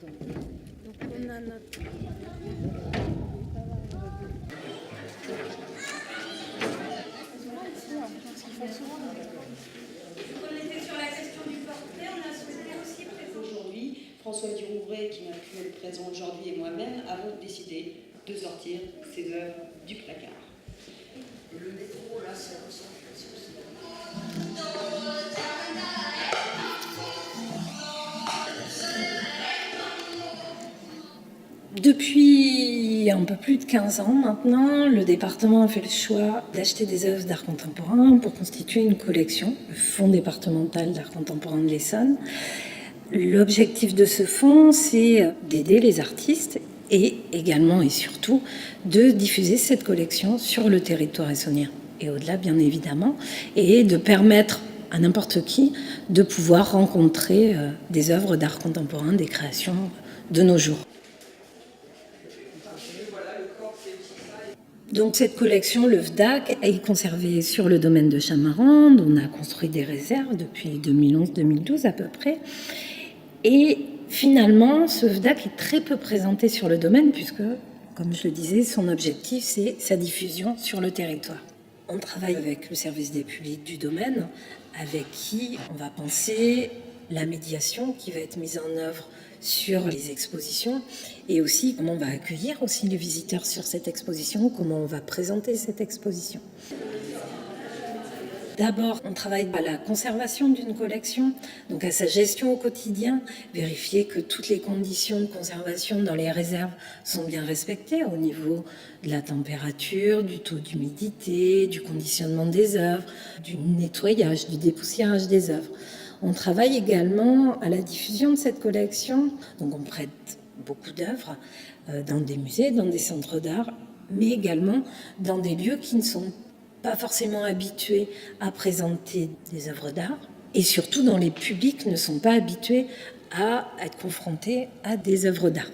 Donc on a notre... Aujourd'hui, François Durouvray, qui m'a pu être présent aujourd'hui, et moi-même avons décidé de sortir ces œuvres du placard. Et le métro, là, c'est ressemble. Depuis un peu plus de 15 ans maintenant, le département a fait le choix d'acheter des œuvres d'art contemporain pour constituer une collection, le Fonds départemental d'art contemporain de l'Essonne. L'objectif de ce fonds, c'est d'aider les artistes et également et surtout de diffuser cette collection sur le territoire essonnien et au-delà bien évidemment, et de permettre à n'importe qui de pouvoir rencontrer des œuvres d'art contemporain, des créations de nos jours. Donc cette collection, le VDAC, est conservée sur le domaine de Chamarande. On a construit des réserves depuis 2011-2012 à peu près. Et finalement, ce VDAC est très peu présenté sur le domaine puisque, comme je le disais, son objectif, c'est sa diffusion sur le territoire. On travaille avec le service des publics du domaine, avec qui on va penser la médiation qui va être mise en œuvre sur les expositions et aussi comment on va accueillir aussi les visiteurs sur cette exposition, comment on va présenter cette exposition. D'abord, on travaille à la conservation d'une collection, donc à sa gestion au quotidien, vérifier que toutes les conditions de conservation dans les réserves sont bien respectées au niveau de la température, du taux d'humidité, du conditionnement des œuvres, du nettoyage, du dépoussiérage des œuvres. On travaille également à la diffusion de cette collection, donc on prête beaucoup d'œuvres dans des musées, dans des centres d'art, mais également dans des lieux qui ne sont pas forcément habitués à présenter des œuvres d'art, et surtout dont les publics ne sont pas habitués à être confrontés à des œuvres d'art.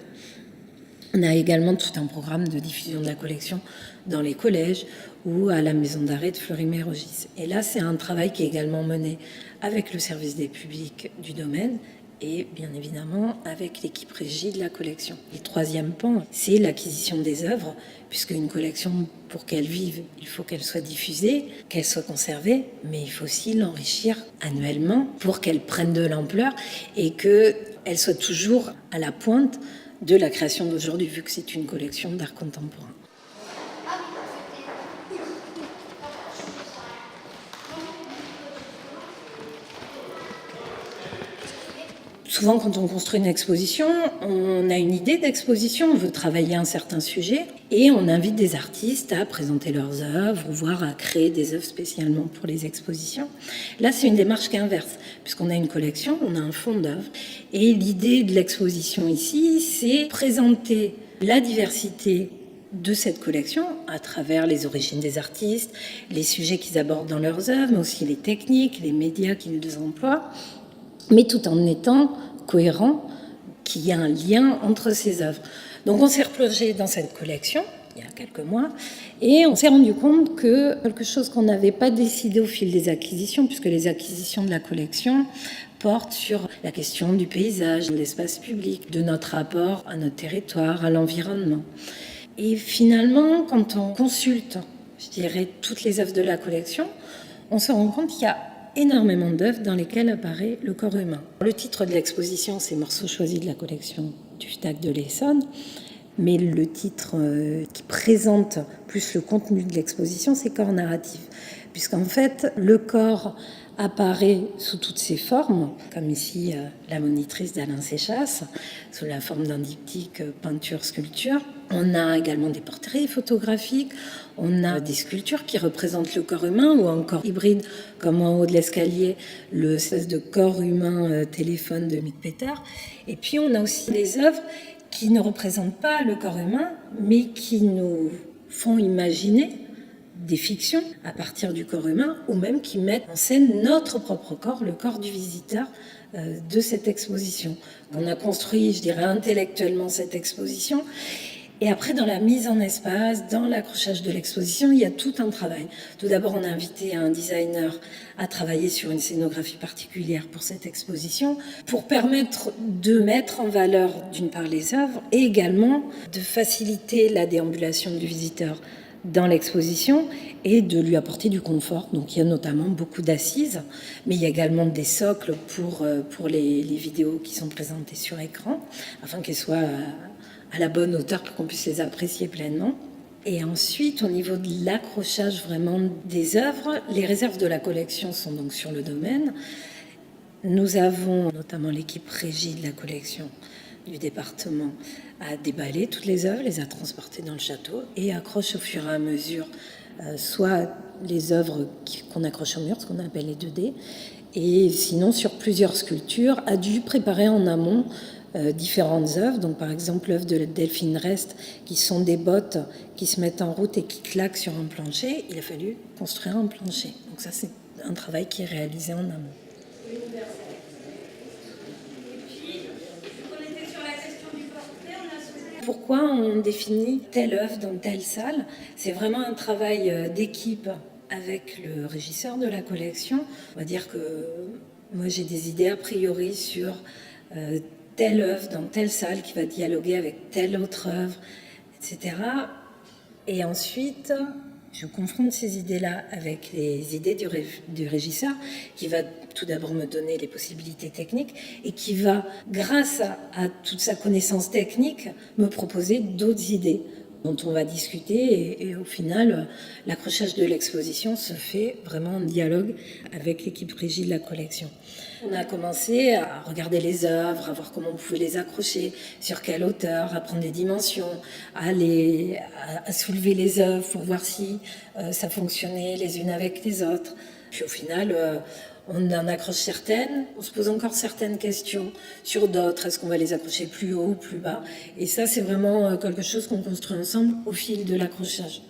On a également tout un programme de diffusion de la collection dans les collèges ou à la maison d'arrêt de Fleury-Mérogis. Et là, c'est un travail qui est également mené avec le service des publics du domaine et bien évidemment avec l'équipe régie de la collection. Le troisième pan, c'est l'acquisition des œuvres, puisque une collection, pour qu'elle vive, il faut qu'elle soit diffusée, qu'elle soit conservée, mais il faut aussi l'enrichir annuellement pour qu'elle prenne de l'ampleur et qu'elle soit toujours à la pointe de la création d'aujourd'hui, vu que c'est une collection d'art contemporain. Souvent, quand on construit une exposition, on a une idée d'exposition, on veut travailler un certain sujet et on invite des artistes à présenter leurs œuvres, voire à créer des œuvres spécialement pour les expositions. Là, c'est une démarche qui est inverse, puisqu'on a une collection, on a un fonds d'œuvres et l'idée de l'exposition ici, c'est présenter la diversité de cette collection à travers les origines des artistes, les sujets qu'ils abordent dans leurs œuvres, mais aussi les techniques, les médias qu'ils emploient, mais tout en étant cohérent, qu'il y a un lien entre ces œuvres. Donc on s'est replongé dans cette collection il y a quelques mois et on s'est rendu compte que quelque chose qu'on n'avait pas décidé au fil des acquisitions, puisque les acquisitions de la collection portent sur la question du paysage, de l'espace public, de notre rapport à notre territoire, à l'environnement. Et finalement, quand on consulte, je dirais, toutes les œuvres de la collection, on se rend compte qu'il y a énormément d'œuvres dans lesquelles apparaît le corps humain. Le titre de l'exposition, c'est Morceaux choisis de la collection du FDAC de l'Essonne, mais le titre qui présente plus le contenu de l'exposition, c'est Corps narratif, puisqu'en fait, le corps apparaît sous toutes ses formes, comme ici la monitrice d'Alain Séchasse, sous la forme d'un diptyque peinture, sculpture. On a également des portraits photographiques, on a des sculptures qui représentent le corps humain ou encore hybride, comme en haut de l'escalier, le espèce de corps humain téléphone de Mick Peter. Et puis on a aussi des œuvres qui ne représentent pas le corps humain, mais qui nous font imaginer des fictions à partir du corps humain, ou même qui mettent en scène notre propre corps, le corps du visiteur de cette exposition. On a construit, je dirais, intellectuellement cette exposition, Et après, dans la mise en espace, dans l'accrochage de l'exposition, il y a tout un travail. Tout d'abord, on a invité un designer à travailler sur une scénographie particulière pour cette exposition, pour permettre de mettre en valeur, d'une part, les œuvres, et également de faciliter la déambulation du visiteur dans l'exposition et de lui apporter du confort. Donc il y a notamment beaucoup d'assises, mais il y a également des socles pour les vidéos qui sont présentées sur écran, afin qu'elles soient à la bonne hauteur pour qu'on puisse les apprécier pleinement. Et ensuite, au niveau de l'accrochage vraiment des œuvres, les réserves de la collection sont donc sur le domaine. Nous avons notamment l'équipe régie de la collection du département à déballer toutes les œuvres, les a transportées dans le château et accroche au fur et à mesure soit les œuvres qu'on accroche au mur, ce qu'on appelle les 2D, et sinon sur plusieurs sculptures, a dû préparer en amont différentes œuvres. Donc par exemple l'œuvre de Delphine Rest, qui sont des bottes qui se mettent en route et qui claquent sur un plancher. Il a fallu construire un plancher. Donc ça c'est un travail qui est réalisé en amont. Pourquoi on définit telle œuvre dans telle salle? C'est vraiment un travail d'équipe avec le régisseur de la collection. On va dire que moi j'ai des idées a priori sur telle œuvre dans telle salle qui va dialoguer avec telle autre œuvre, etc. Et ensuite, je confronte ces idées-là avec les idées du régisseur, qui va tout d'abord me donner les possibilités techniques et qui va, grâce à toute sa connaissance technique, me proposer d'autres idées dont on va discuter. Et au final, l'accrochage de l'exposition se fait vraiment en dialogue avec l'équipe régie de la collection. On a commencé à regarder les œuvres, à voir comment on pouvait les accrocher, sur quelle hauteur, à prendre des dimensions, à soulever les œuvres pour voir si ça fonctionnait les unes avec les autres. Puis au final, on en accroche certaines, on se pose encore certaines questions sur d'autres. Est-ce qu'on va les accrocher plus haut ou plus bas? Et ça, c'est vraiment quelque chose qu'on construit ensemble au fil de l'accrochage.